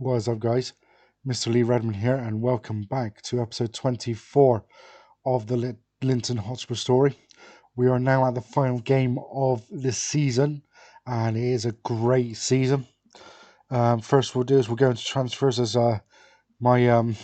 What's up, guys? Mr. Lee Redmond here, and welcome back to episode 24 of the Linton Hotspur story. We are now at the final game of this season, and it is a great season. First, we'll do is we'll go into transfers as my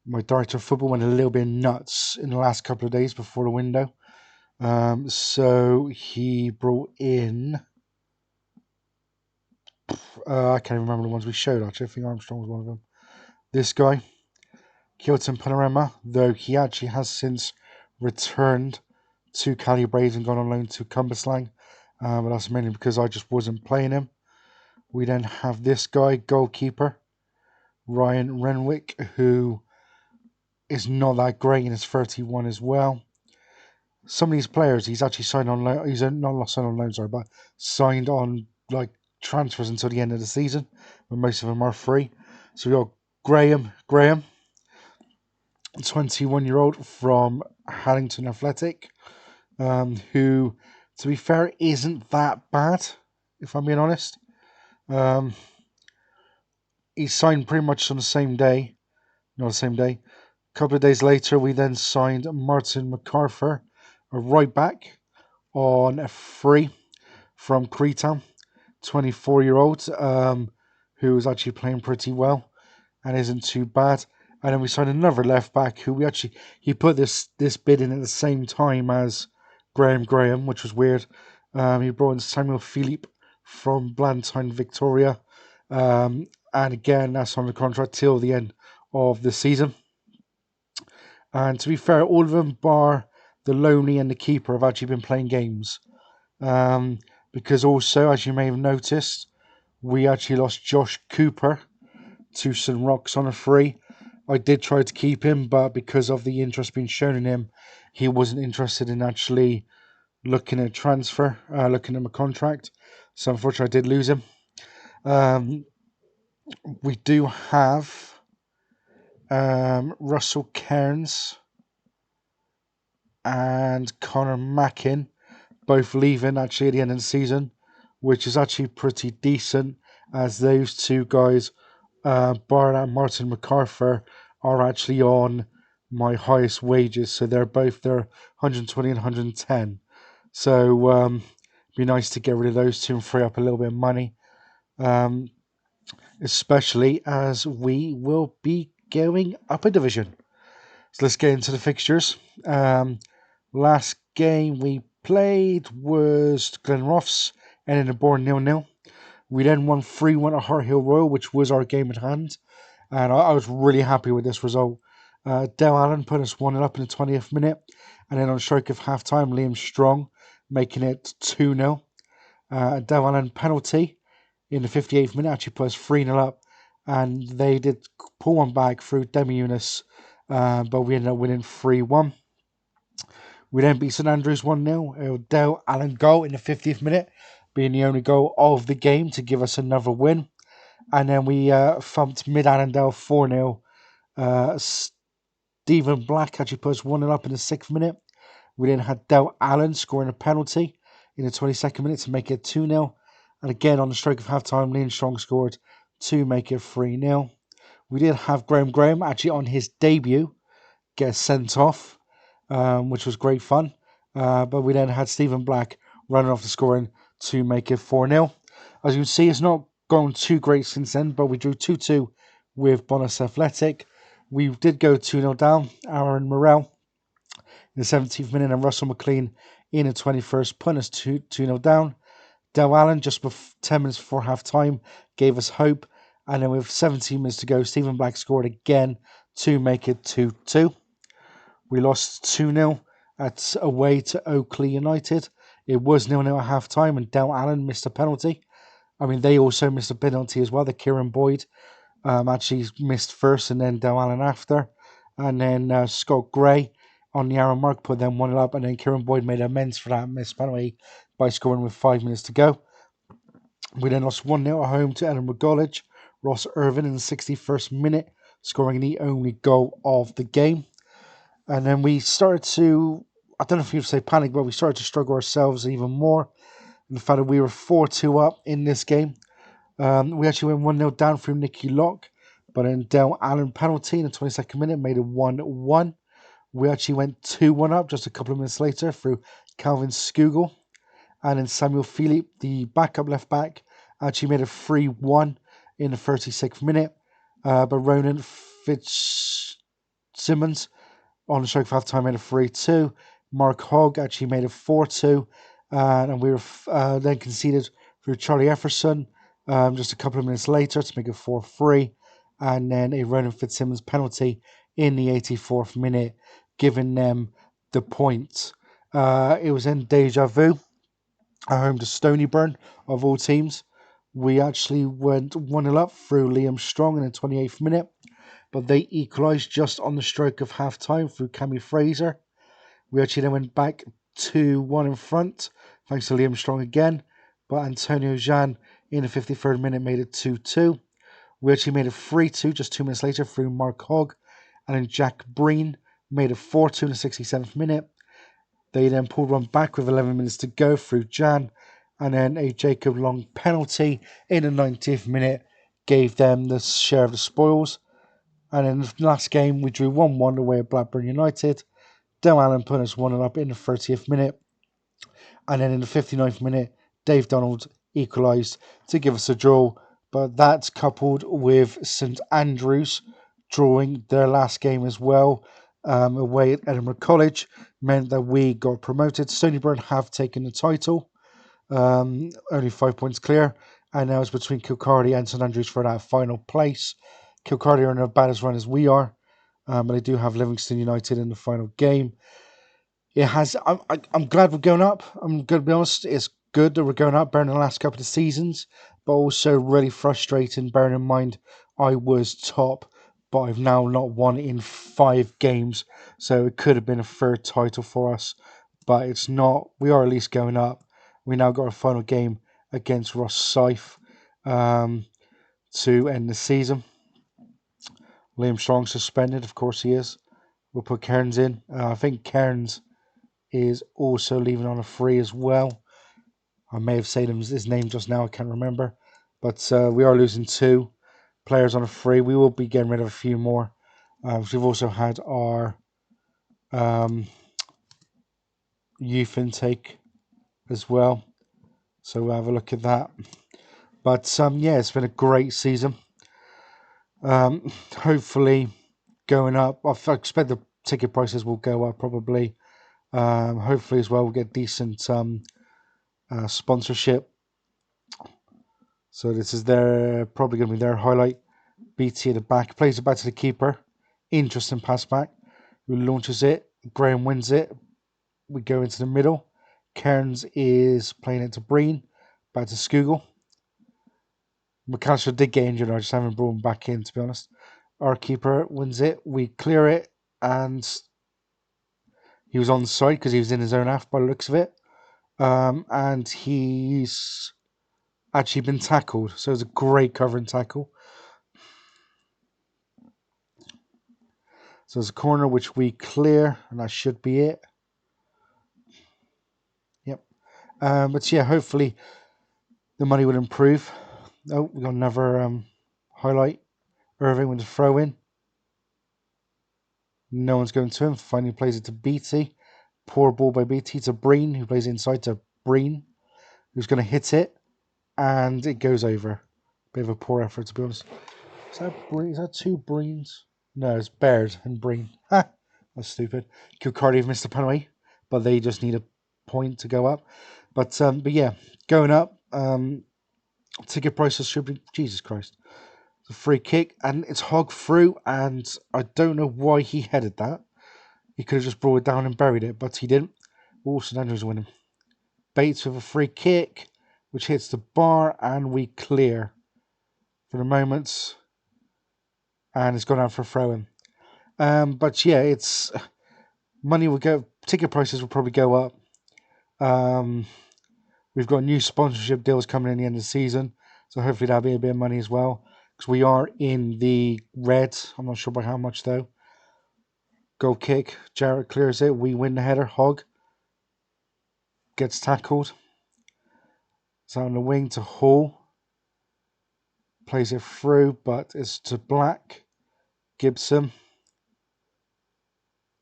my director of football went a little bit nuts in the last couple of days before the window. So he brought in. I can't even remember the ones we showed. Actually, I think Armstrong was one of them. This guy. Kilton Panorama, though he actually has since returned to Calibrated and gone on loan to Cumberslang, but that's mainly because I just wasn't playing him. We then have this guy, goalkeeper, Ryan Renwick, who is not that great and is 31 as well. Some of these players, he's actually signed on loan. He's not signed on loan, sorry, but signed on like transfers until the end of the season, but most of them are free. So we got Graham, 21-year-old from Haddington Athletic, who, to be fair, isn't that bad, if I'm being honest. He signed pretty much on the same day. Not the same day. A couple of days later, we then signed Martin MacArthur, a right back, on a free from Cretan, 24-year-old, who is actually playing pretty well and isn't too bad. And then we signed another left back who he put this bid in at the same time as Graham, which was weird. He brought in Samuel Philippe from Blantyre, Victoria. And again, that's on the contract till the end of the season. And to be fair, all of them, bar the loanee and the keeper, have actually been playing games. Because also, as you may have noticed, we actually lost Josh Cooper to St. Roch's on a free. I did try to keep him, but because of the interest being shown in him, he wasn't interested in actually looking at transfer, looking at my contract. So unfortunately, I did lose him. We do have Russell Cairns and Connor Mackin both leaving actually at the end of the season, which is actually pretty decent, as those two guys, bar that Martin MacArthur, are actually on my highest wages. So they're both 120 and 110. So it'd be nice to get rid of those two and free up a little bit of money, especially as we will be going up a division. So let's get into the fixtures. Last game we played was Glenross, ending the board 0-0. We then won 3-1 at Hart Hill Royal, which was our game at hand, and I was really happy with this result. Dale Allen put us 1-0 up in the 20th minute, and then on strike of half time, Liam Strong making it 2-0. Dale Allen penalty in the 58th minute actually put us 3-0 up, and they did pull one back through Demi Eunice, but we ended up winning 3-1. We then beat St Andrews 1-0. Dale Allen goal in the 50th minute, being the only goal of the game to give us another win. And then we thumped Mid Annandale 4-0. Stephen Black actually put us 1-0 up in the 6th minute. We then had Dale Allen scoring a penalty in the 22nd minute to make it 2-0. And again, on the stroke of half-time, Liam Strong scored to make it 3-0. We did have Graham actually on his debut get sent off, which was great fun. But we then had Stephen Black running off the scoring to make it 4-0. As you can see, it's not gone too great since then, but we drew 2-2 with Bonus Athletic. We did go 2-0 down. Aaron Morrell in the 17th minute and Russell McLean in the 21st put us 2-0 down. Dale Allen, just 10 minutes before half-time, gave us hope. And then with 17 minutes to go, Stephen Black scored again to make it 2-2. We lost 2-0 away to Oakley United. It was 0-0 at half-time, and Dale Allen missed a penalty. I mean, they also missed a penalty as well. The Kieran Boyd actually missed first, and then Dale Allen after. And then Scott Gray on the arrow mark put them 1-0 up, and then Kieran Boyd made amends for that missed penalty by scoring with 5 minutes to go. We then lost 1-0 at home to Edinburgh College. Ross Irvin in the 61st minute, scoring the only goal of the game. And then we started to, I don't know if you'd say panic, but we started to struggle ourselves even more. And the fact that we were 4-2 up in this game. We actually went 1-0 down through Nicky Lock, but then Dale Allen penalty in the 22nd minute made it 1-1. We actually went 2-1 up just a couple of minutes later through Calvin Skugel. And then Samuel Philippe, the backup left back, actually made it 3-1 in the 36th minute. But Ronan Fitzsimmons on the stroke of half time made it 3-2. Mark Hogg actually made it 4-2. And we were then conceded through Charlie Efferson just a couple of minutes later to make it 4-3. And then a Ronan Fitzsimmons penalty in the 84th minute, giving them the point. It was in deja vu, at home to Stonyburn, of all teams. We actually went 1-0 up through Liam Strong in the 28th minute, but they equalised just on the stroke of half time through Cammy Fraser. We actually then went back 2-1 in front, thanks to Liam Strong again, but Antonio Jean in the 53rd minute made it 2-2. We actually made it 3-2 just 2 minutes later through Mark Hogg, and then Jack Breen made it 4-2 in the 67th minute. They then pulled one back with 11 minutes to go through Jan, and then a Jacob Long penalty in the 90th minute gave them the share of the spoils. And in the last game, we drew 1-1 away at Blackburn United. Dale Allen put us 1-0 up in the 30th minute. And then in the 59th minute, Dave Donald equalised to give us a draw. But that's coupled with St Andrews drawing their last game as well, away at Edinburgh College, meant that we got promoted. Stonyburn have taken the title, only 5 points clear, and now it's between Kilcardy and St Andrews for that final place. Kilcardy are in as bad as run as we are, but they do have Livingston United in the final game. It has. I'm glad we're going up. I'm going to be honest. It's good that we're going up, bearing the last couple of seasons, but also really frustrating, bearing in mind I was top, but I've now not won in 5 games, so it could have been a third title for us, but it's not. We are at least going up. We now got a final game against Ross Syth to end the season. Liam Strong suspended, of course he is. We'll put Cairns in. I think Cairns is also leaving on a free as well. I may have said his name just now, I can't remember. But we are losing 2 players on a free. We will be getting rid of a few more. We've also had our youth intake as well. So we'll have a look at that. But yeah, it's been a great season. Hopefully going up. I expect the ticket prices will go up probably. Hopefully as well we'll get decent sponsorship. So this is probably going to be their highlight. BT at the back, plays it back to the keeper. Interesting pass back. Who launches it. Graham wins it. We go into the middle. Cairns is playing it to Breen. Back to Skugel. McAllister did get injured. I just haven't brought him back in, to be honest. Our keeper wins it. We clear it. And he was on side because he was in his own half by the looks of it. And he's actually been tackled. So it was a great covering tackle. So there's a corner which we clear, and that should be it. Yep. But yeah, hopefully the money will improve. Oh, we got another highlight. Irving with a throw in. No one's going to him. Finally plays it to BT. Poor ball by BT to Breen, who plays inside to Breen, who's going to hit it, and it goes over. Bit of a poor effort, to be honest. Is that 2 Breens? No, it's Baird and Breen. Ha! That's stupid. Kilcardy have missed a penalty, but they just need a point to go up. But yeah, going up. Ticket prices should be... Jesus Christ. It's a free kick, and it's Hogg through, and I don't know why he headed that. He could have just brought it down and buried it, but he didn't. St Andrews winning. Bates with a free kick, which hits the bar, and we clear for the moment. And it's gone out for a throw-in. But yeah, it's... Money will go... Ticket prices will probably go up. We've got new sponsorship deals coming in the end of the season, so hopefully that'll be a bit of money as well. Because we are in the red. I'm not sure by how much though. Goal kick. Jarrett clears it. We win the header. Hogg gets tackled. It's out on the wing to Hall. Plays it through, but it's to Black. Gibson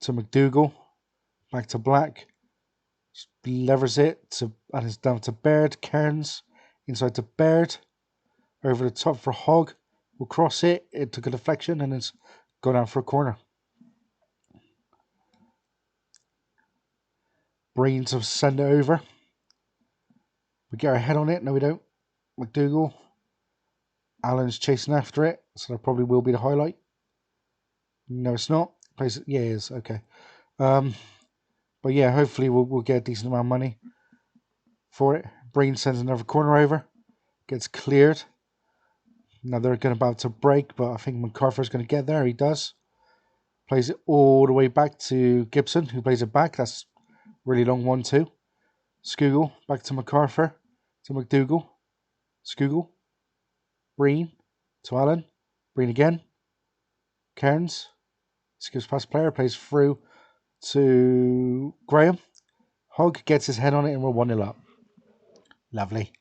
to McDougall. Back to Black. Levers it to, and it's down to Baird. Cairns inside to Baird. Over the top for Hogg. We'll cross it. It took a deflection and it's gone out for a corner. Breen to send it over. We get our head on it. No, we don't. McDougall. Allen's chasing after it, so that probably will be the highlight. No, it's not. Plays it. Yeah, it is. Okay. But yeah, hopefully we'll get a decent amount of money for it. Breen sends another corner over. Gets cleared. Now they're going about to break, but I think MacArthur's going to get there. He does. Plays it all the way back to Gibson, who plays it back. That's really long 1-2. Scoogle back to MacArthur. To McDougall. Scoogle. Breen to Allen. Breen again. Cairns. Skips past player. Plays through to Graham. Hogg gets his head on it and we're 1-0 up. Lovely.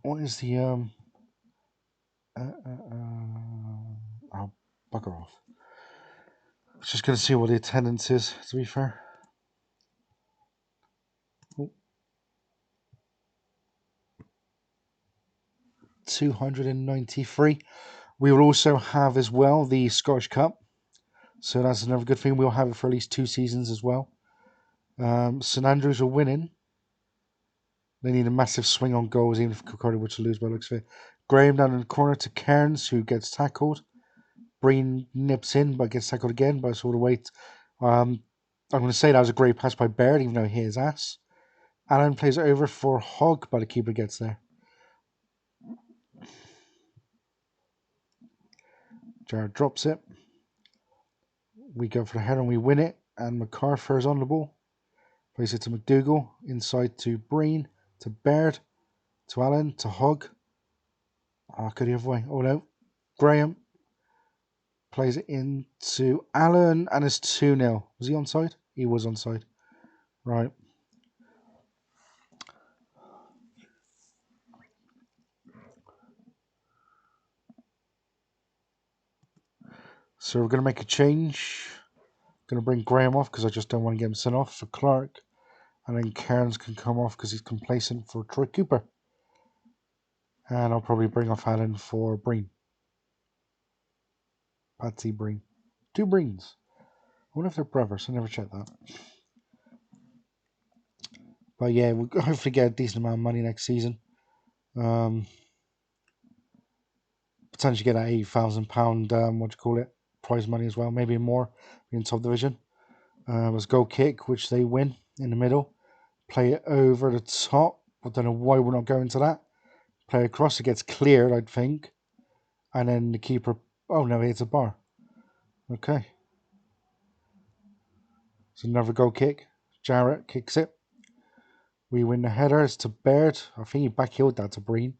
What is the oh, bugger off. I was just going to see what the attendance is, to be fair. Oh. 293. We will also have as well the Scottish Cup. So that's another good thing. We'll have it for at least 2 seasons as well. St Andrews are winning. They need a massive swing on goals, even if Kirkcaldy were to lose by the looks of it. Graham down in the corner to Cairns, who gets tackled. Breen nips in, but gets tackled again by sort of weight. I'm going to say that was a great pass by Baird, even though he hit his ass. Allen plays it over for Hogg, but the keeper gets there. Jared drops it. We go for the header and we win it. And MacArthur is on the ball. Plays it to McDougall. Inside to Breen. To Baird. To Allen. To Hogg. Go the other way. Oh no. Graham. Plays it into Allen. And it's 2-0. Was he onside? He was onside. Right. So we're going to make a change. Going to bring Graham off because I just don't want to get him sent off for Clark. And then Cairns can come off because he's complacent for Troy Cooper. And I'll probably bring off Allen for Breen. Patsy Breen. 2 Breens. I wonder if they're brothers. I never checked that. But yeah, we'll hopefully get a decent amount of money next season. Potentially get that £80,000, prize money as well. Maybe more in top division. Was goal kick, which they win in the middle. Play it over the top. I don't know why we're not going to that. Play across, it gets cleared, I think. And then the keeper... Oh, no, it's a bar. Okay. It's another goal kick. Jarrett kicks it. We win the header. It's to Baird. I think he backheeled that to Breen.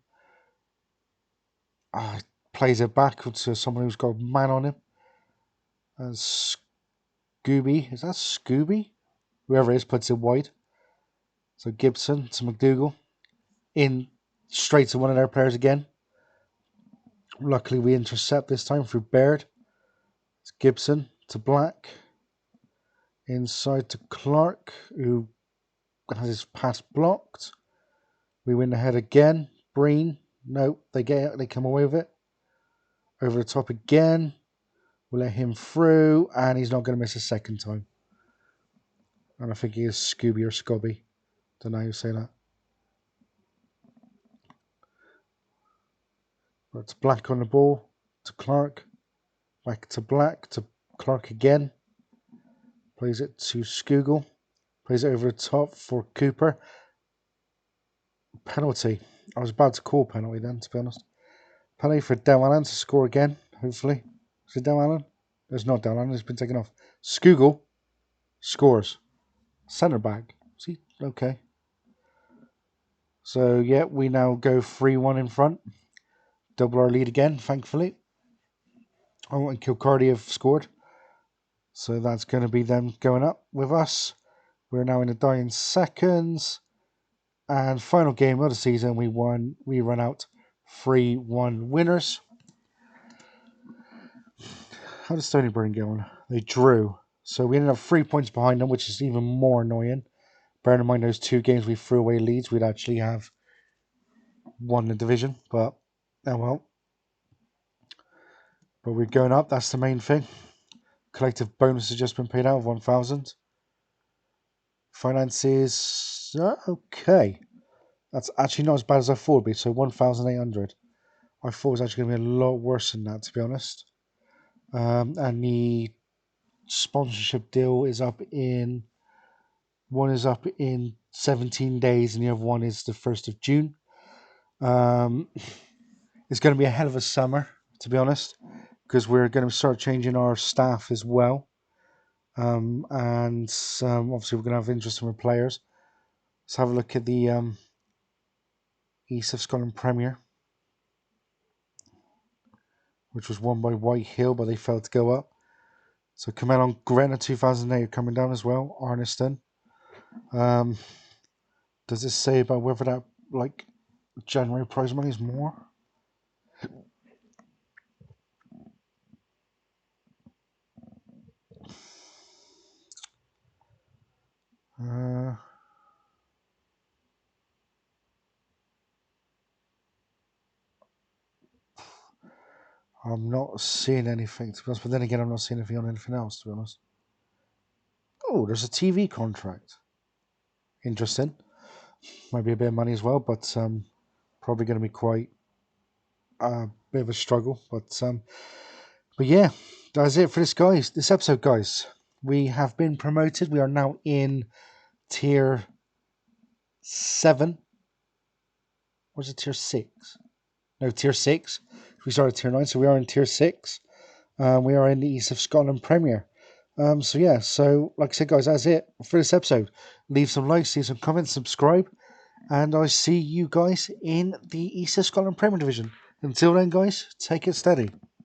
Plays it back to someone who's got a man on him. Scooby. Is that Scooby? Whoever it is puts it wide. So Gibson to McDougall. In straight to one of their players again. Luckily we intercept this time through Baird. It's Gibson to Black. Inside to Clark, who has his pass blocked. We win the head again. Breen. No, they come away with it. Over the top again. We'll let him through, and he's not going to miss a second time. And I think he is Scooby or Scobby. Don't know how you say that. But it's Black on the ball to Clark. Back to Black to Clark again. Plays it to Scoogle. Plays it over the top for Cooper. Penalty. I was about to call penalty then, to be honest. Penalty for Del Allen to score again, hopefully. Is it Del Allen? There's not Del Allen, it's been taken off. Scoogle scores. Centre back. See? Okay. So, yeah, we now go 3-1 in front. Double our lead again, thankfully. Oh, and Kirkcaldy have scored. So that's going to be them going up with us. We're now in the dying seconds. And final game of the season, we won. We run out 3-1 winners. How did Stony Burn get on? They drew. So we ended up 3 points behind them, which is even more annoying. Bearing in mind those 2 games we threw away leads, we'd actually have won the division. But, oh well. But we're going up, that's the main thing. Collective bonus has just been paid out of 1,000. Finances, okay. That's actually not as bad as I thought it would be, so 1,800. I thought it was actually going to be a lot worse than that, to be honest. And the sponsorship deal is up in... One is up in 17 days, and the other one is the 1st of June. It's going to be a hell of a summer, to be honest, because we're going to start changing our staff as well. And obviously we're going to have interest in our players. Let's have a look at the East of Scotland Premier, which was won by White Hill, but they failed to go up. So Camelon Gretna 2008 are coming down as well, Arniston. Does this say about whether that January prize money is more? I'm not seeing anything, to be honest. But then again, I'm not seeing anything on anything else, to be honest. Oh, there's a TV contract. Interesting. Might be a bit of money as well, but probably going to be quite a bit of a struggle. But yeah, that's it for this episode, guys. We have been promoted. We are now in tier 7. Or is it tier 6? No, tier 6. We started tier 9, so we are in tier 6. We are in the East of Scotland Premier. So yeah, so like I said, guys, that's it for this episode. Leave some likes, leave some comments, subscribe, and I see you guys in the East of Scotland Premier Division. Until then, guys, take it steady.